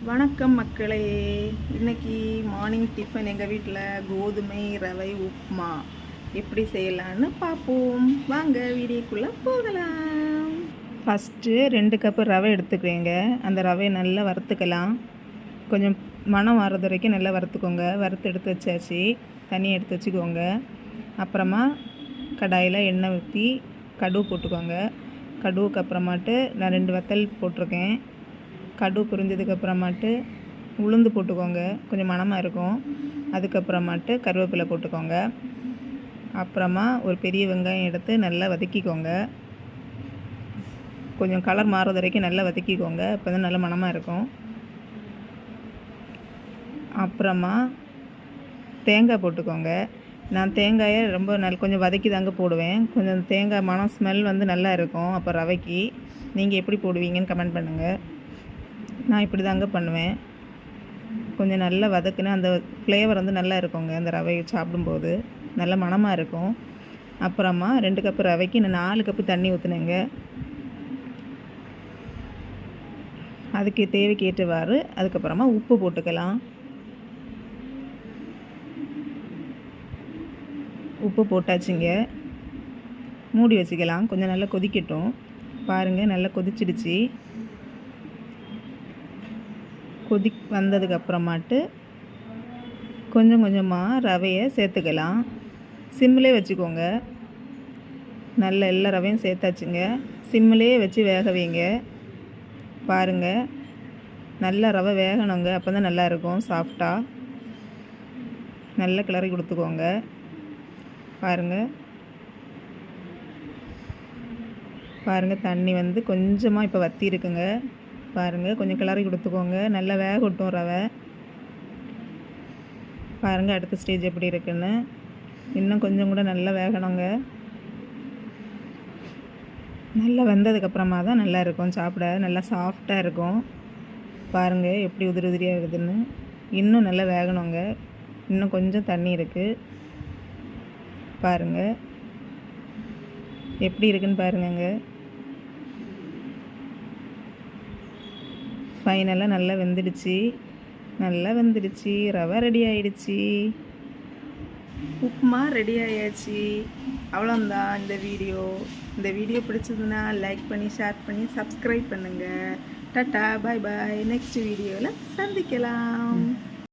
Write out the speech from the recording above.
வணக்கம் மக்களே. இன்னைக்கு மார்னிங் டிஃபன் எங்கள் வீட்டில் கோதுமை ரவை உப்புமா எப்படி செய்யலான்னு பார்ப்போம். வாங்க வீடியோக்குள்ளே போகலாம். ஃபஸ்ட்டு 2 கப்பு ரவை எடுத்துக்கிறேங்க. அந்த ரவையை நல்லா வறுத்துக்கலாம். கொஞ்சம் மணம் வர்றது வரைக்கும் நல்லா வறுத்துக்கோங்க. வறுத்து எடுத்து வச்சாச்சு. தண்ணி எடுத்து வச்சுக்கோங்க. அப்புறமா கடாயில் எண்ணெய் ஊற்றி கடுகு போட்டுக்கோங்க. கடுகுக்கு அப்புறமாட்டு நான் 2 வத்தல் போட்டிருக்கேன். கடுகு பொரிஞ்சதுக்கப்புறமாட்டு உளுந்து போட்டுக்கோங்க, கொஞ்சம் மணமாக இருக்கும். அதுக்கப்புறமாட்டு கருவேப்பிலை போட்டுக்கோங்க. அப்புறமா ஒரு பெரிய வெங்காயம் எடுத்து நல்லா வதக்கிக்கோங்க. கொஞ்சம் கலர் மாறுறது வரைக்கும் நல்லா வதக்கிக்கோங்க, அப்போ தான் நல்லா மணமாக இருக்கும். அப்புறமா தேங்காய் போட்டுக்கோங்க. நான் தேங்காயை ரொம்ப கொஞ்சம் வதக்கி தாங்க போடுவேன். கொஞ்சம் தேங்காய் மணம் ஸ்மெல் நல்லா இருக்கும். அப்போ ரவைக்கு நீங்கள் எப்படி போடுவீங்கன்னு கமெண்ட் பண்ணுங்கள். நான் இப்படி தாங்க பண்ணுவேன். கொஞ்சம் நல்லா வதக்குனா அந்த ஃப்ளேவர் நல்லா இருக்குங்க. அந்த ரவையை சாப்பிடும்போது நல்ல மணமாக இருக்கும். அப்புறமா 2 கப்பு ரவைக்கு நான் 4 கப்பு தண்ணி ஊற்றுனேங்க. அதுக்கு தேவைக்கு ஏற்றவாறு அதுக்கப்புறமா உப்பு போட்டுக்கலாம். உப்பு போட்டாச்சுங்க. மூடி வச்சுக்கலாம். கொஞ்சம் நல்லா கொதிக்கட்டும். பாருங்கள், நல்லா கொதிச்சிடுச்சு. வந்ததுக்கப்புறமாட்டு கொஞ்சம் கொஞ்சமாக ரவையை சேர்த்துக்கலாம். சிம்மிலே வச்சுக்கோங்க. நல்ல எல்லா ரவையும் சேர்த்தாச்சுங்க. சிம்மிலே வச்சு வேக வைங்க. பாருங்கள், நல்லா ரவை வேகணுங்க. அப்போ தான் நல்லாயிருக்கும் சாஃப்டாக. நல்லா கிளறி கொடுத்துக்கோங்க. பாருங்கள் தண்ணி கொஞ்சமாக இப்போ வற்றி இருக்குங்க. பாருங்கள், கொஞ்சம் கிளறி கொடுத்துக்கோங்க. நல்லா வேகட்டும் ரவை. பாருங்கள் அடுத்த ஸ்டேஜ் எப்படி இருக்குன்னு. இன்னும் கொஞ்சம் கூட நல்லா வேகணுங்க. நல்லா வெந்ததுக்கப்புறமா தான் நல்லா இருக்கும் சாப்பிட. நல்லா சாஃப்டாக இருக்கும். பாருங்கள் எப்படி உதிரி உதிரியாக இருக்குதுன்னு. இன்னும் நல்லா வேகணுங்க. இன்னும் கொஞ்சம் தண்ணி இருக்குது. பாருங்கள் எப்படி இருக்குன்னு பாருங்கங்க. ஃபைனலாக நல்லா வெந்துடுச்சு. ரவை ரெடி ஆகிடுச்சு. உப்புமா ரெடி ஆயாச்சு. அவ்வளோந்தான் இந்த வீடியோ பிடிச்சதுன்னா லைக் பண்ணி, ஷேர் பண்ணி, சப்ஸ்கிரைப் பண்ணுங்கள். டாட்டா, பாய் பாய். நெக்ஸ்ட் வீடியோவில் சந்திக்கலாம்.